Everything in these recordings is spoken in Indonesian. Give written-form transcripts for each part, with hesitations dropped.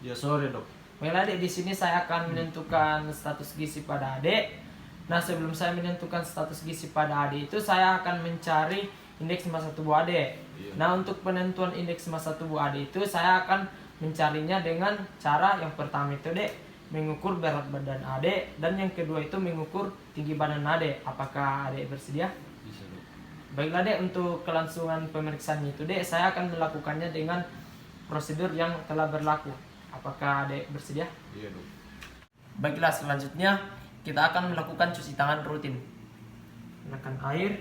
Ya sore dok. Baiklah Dek, di sini saya akan menentukan status gizi pada adik. Nah, sebelum saya menentukan status gizi pada adik itu, saya akan mencari indeks massa tubuh adik. Iya. Nah, untuk penentuan indeks massa tubuh adik itu, saya akan mencarinya dengan cara yang pertama itu Dek, mengukur berat badan adik, dan yang kedua itu mengukur tinggi badan adik. Apakah adik bersedia? Bisa dok. Baiklah Dek, untuk kelangsungan pemeriksaan itu Dek, saya akan melakukannya dengan prosedur yang telah berlaku. Apakah adik bersedia? Iya dok. Baiklah, selanjutnya kita akan melakukan cuci tangan rutin. Gunakan air,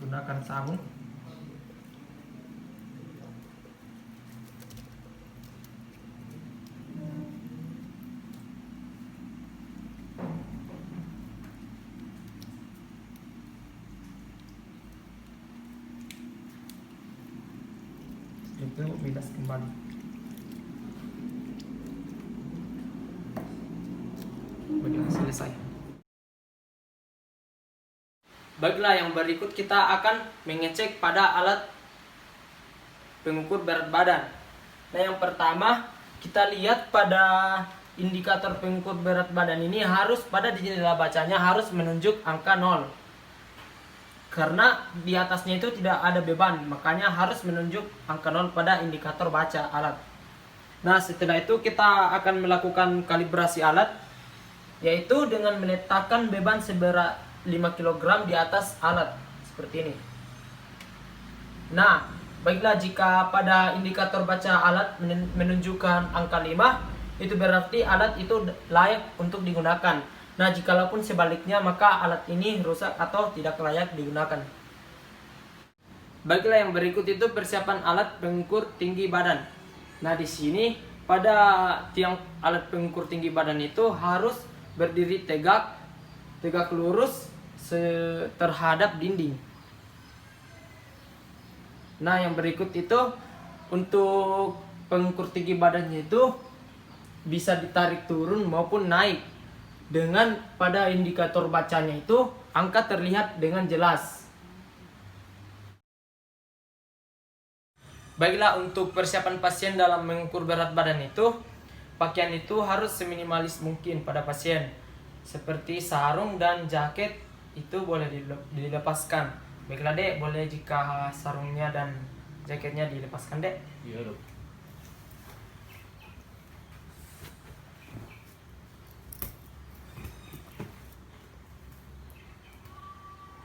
gunakan sabun, itu bilas kembali. Baiklah, selesai. Baiklah, yang berikut kita akan mengecek pada alat pengukur berat badan. Nah, yang pertama kita lihat pada indikator pengukur berat badan ini harus pada di jendela bacanya harus menunjuk angka 0. Karena di atasnya itu tidak ada beban, makanya harus menunjuk angka 0 pada indikator baca alat. Nah, setelah itu kita akan melakukan kalibrasi alat, yaitu dengan meletakkan beban seberat 5 kg di atas alat seperti ini. Nah, baiklah, jika pada indikator baca alat menunjukkan angka 5, itu berarti alat itu layak untuk digunakan. Nah, jikalaupun sebaliknya, maka alat ini rusak atau tidak layak digunakan. Baiklah, yang berikut itu persiapan alat pengukur tinggi badan. Nah, di sini pada tiang alat pengukur tinggi badan itu harus berdiri tegak lurus terhadap dinding. Nah, yang berikut itu untuk pengukur tinggi badannya itu bisa ditarik turun maupun naik dengan pada indikator bacanya itu angka terlihat dengan jelas. Baiklah, untuk persiapan pasien dalam mengukur berat badan itu, pakaian itu harus seminimalis mungkin pada pasien. Seperti sarung dan jaket itu boleh dilepaskan. Baiklah Dek, boleh jika sarungnya dan jaketnya dilepaskan Dek. Iya dok.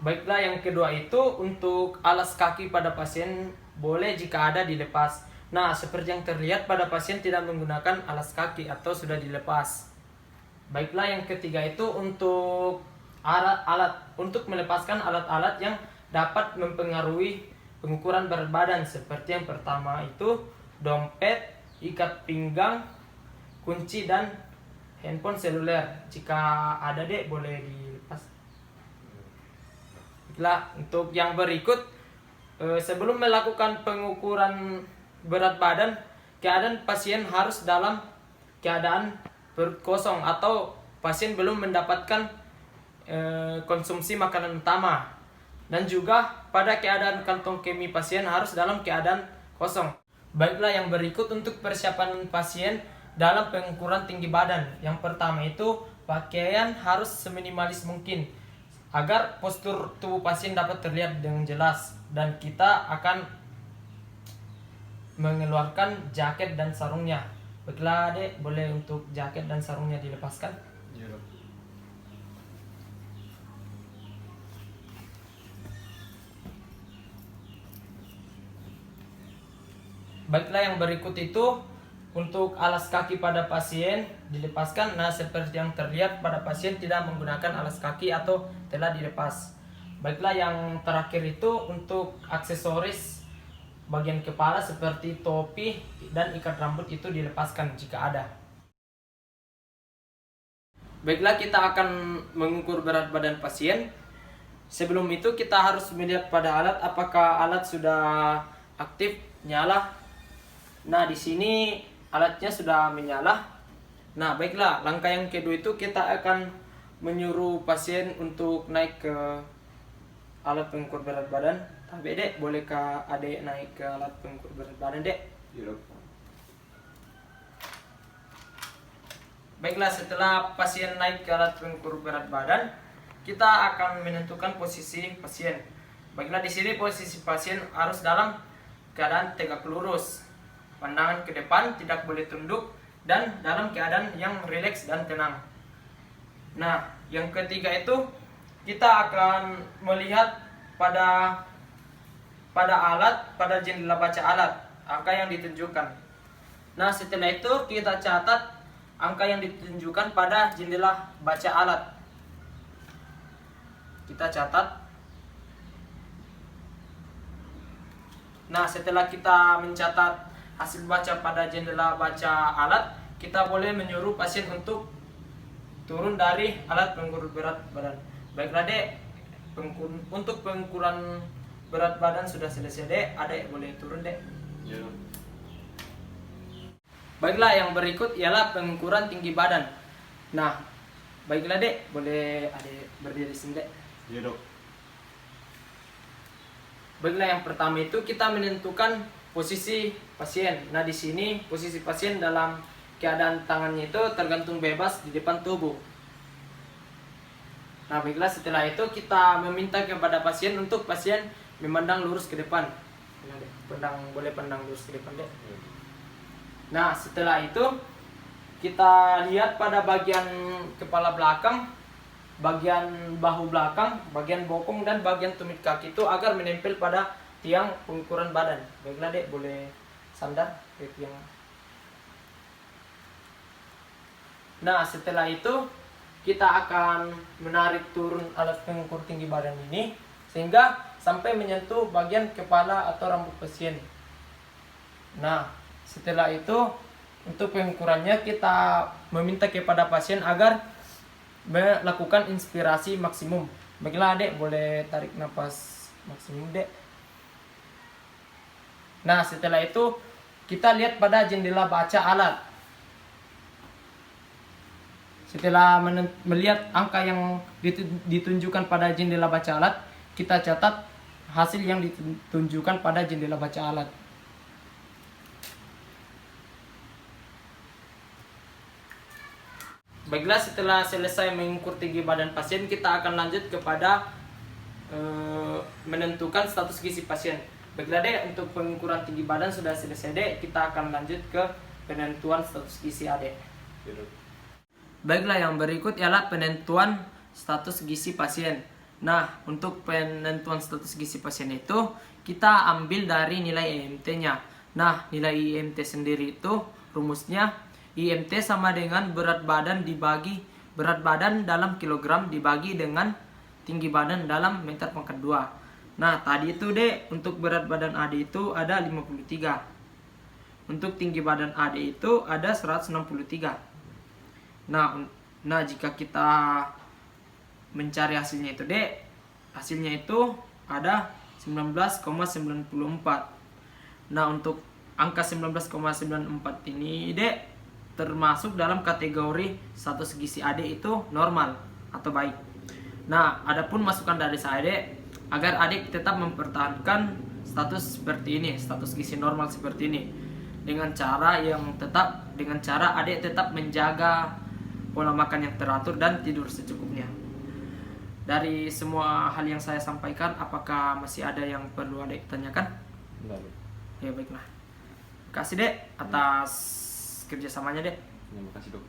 Baiklah, yang kedua itu untuk alas kaki pada pasien boleh jika ada dilepas. Nah, seperti yang terlihat pada pasien tidak menggunakan alas kaki atau sudah dilepas. Baiklah, yang ketiga itu untuk alat untuk melepaskan alat-alat yang dapat mempengaruhi pengukuran berat badan, seperti yang pertama itu dompet, ikat pinggang, kunci, dan handphone seluler. Jika ada Dek, boleh dilepas. Baiklah, untuk yang berikut, sebelum melakukan pengukuran berat badan, keadaan pasien harus dalam keadaan perut kosong atau pasien belum mendapatkan konsumsi makanan utama, dan juga pada keadaan kantong kemih pasien harus dalam keadaan kosong. Baiklah, yang berikut untuk persiapan pasien dalam pengukuran tinggi badan. Yang pertama itu pakaian harus seminimalis mungkin agar postur tubuh pasien dapat terlihat dengan jelas, dan kita akan mengeluarkan jaket dan sarungnya. Baiklah Dek, boleh untuk jaket dan sarungnya dilepaskan. Iya dok. Baiklah, yang berikut itu untuk alas kaki pada pasien dilepaskan. Nah, seperti yang terlihat pada pasien tidak menggunakan alas kaki atau telah dilepas. Baiklah, yang terakhir itu untuk aksesoris bagian kepala seperti topi dan ikat rambut itu dilepaskan jika ada. Baiklah, kita akan mengukur berat badan pasien. Sebelum itu kita harus melihat pada alat apakah alat sudah aktif nyala. Nah, di sini alatnya sudah menyala. Nah, baiklah, langkah yang kedua itu kita akan menyuruh pasien untuk naik ke alat pengukur berat badan. Tapi Dek, bolehkah Adek naik ke alat pengukur berat badan Dek? Iya dok. Baiklah, setelah pasien naik ke alat pengukur berat badan, kita akan menentukan posisi pasien. Baiklah, di sini posisi pasien harus dalam keadaan tegak lurus, pandangan ke depan, tidak boleh tunduk, dan dalam keadaan yang rileks dan tenang. Nah, yang ketiga itu kita akan melihat pada jendela baca alat angka yang ditunjukkan. Nah, setelah itu kita catat angka yang ditunjukkan pada jendela baca alat. Kita catat. Nah, setelah kita mencatat hasil baca pada jendela baca alat, kita boleh menyuruh pasien untuk turun dari alat pengukur berat badan. Baiklah Dek, untuk pengukuran berat badan sudah selesai Dek, Adek boleh turun Dek. Ya. Baiklah, yang berikut ialah pengukuran tinggi badan. Nah, baiklah Dek, boleh Adek berdiri sini Dek. Ya dok. Baiklah, yang pertama itu kita menentukan posisi pasien. Nah, di sini posisi pasien dalam keadaan tangannya itu tergantung bebas di depan tubuh. Nah, baiklah, setelah itu kita meminta kepada pasien untuk pasien memandang lurus ke depan. Boleh pandang lurus ke depan Dek. Nah, setelah itu kita lihat pada bagian kepala belakang, bagian bahu belakang, bagian bokong, dan bagian tumit kaki itu agar menempel pada tiang pengukuran badan. Baiklah Dek, boleh sandar ke tiang. Nah, setelah itu kita akan menarik turun alat pengukur tinggi badan ini sehingga sampai menyentuh bagian kepala atau rambut pasien. Nah, setelah itu untuk pengukurannya kita meminta kepada pasien agar melakukan inspirasi maksimum. Baiklah Dek, boleh tarik nafas maksimum Dek. Nah, setelah itu kita lihat pada jendela baca alat. Setelah melihat angka yang ditunjukkan pada jendela baca alat, kita catat hasil yang ditunjukkan pada jendela baca alat. Baiklah, setelah selesai mengukur tinggi badan pasien, kita akan lanjut kepada menentukan status gizi pasien. Baiklah Dek, untuk pengukuran tinggi badan sudah selesai Dek, kita akan lanjut ke penentuan status gizi Adek. Baiklah, yang berikut ialah penentuan status gizi pasien. Nah, untuk penentuan status gizi pasien itu kita ambil dari nilai IMT-nya. Nah, nilai IMT sendiri itu rumusnya IMT sama dengan berat badan dalam kilogram dibagi dengan tinggi badan dalam meter pangkat 2. Nah, tadi itu Dek, untuk berat badan Ade itu ada 53. Untuk tinggi badan Ade itu ada 163. Nah, jika kita mencari hasilnya itu Dek, hasilnya itu ada 19,94. Nah, untuk angka 19,94 ini Dek termasuk dalam kategori status gizi Ade itu normal atau baik. Nah, adapun masukan dari saya Dek, agar adik tetap mempertahankan status seperti ini, status gizi normal seperti ini, dengan cara adik tetap menjaga pola makan yang teratur dan tidur secukupnya. Dari semua hal yang saya sampaikan, apakah masih ada yang perlu adik tanyakan? Enggak. Ya baiklah. Kasih Dek atas kerjasamanya Dek. Terima kasih dok.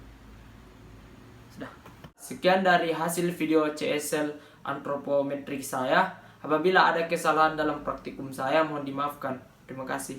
Sudah. Sekian dari hasil video CSL antropometrik saya. Apabila ada kesalahan dalam praktikum saya, mohon dimaafkan. Terima kasih.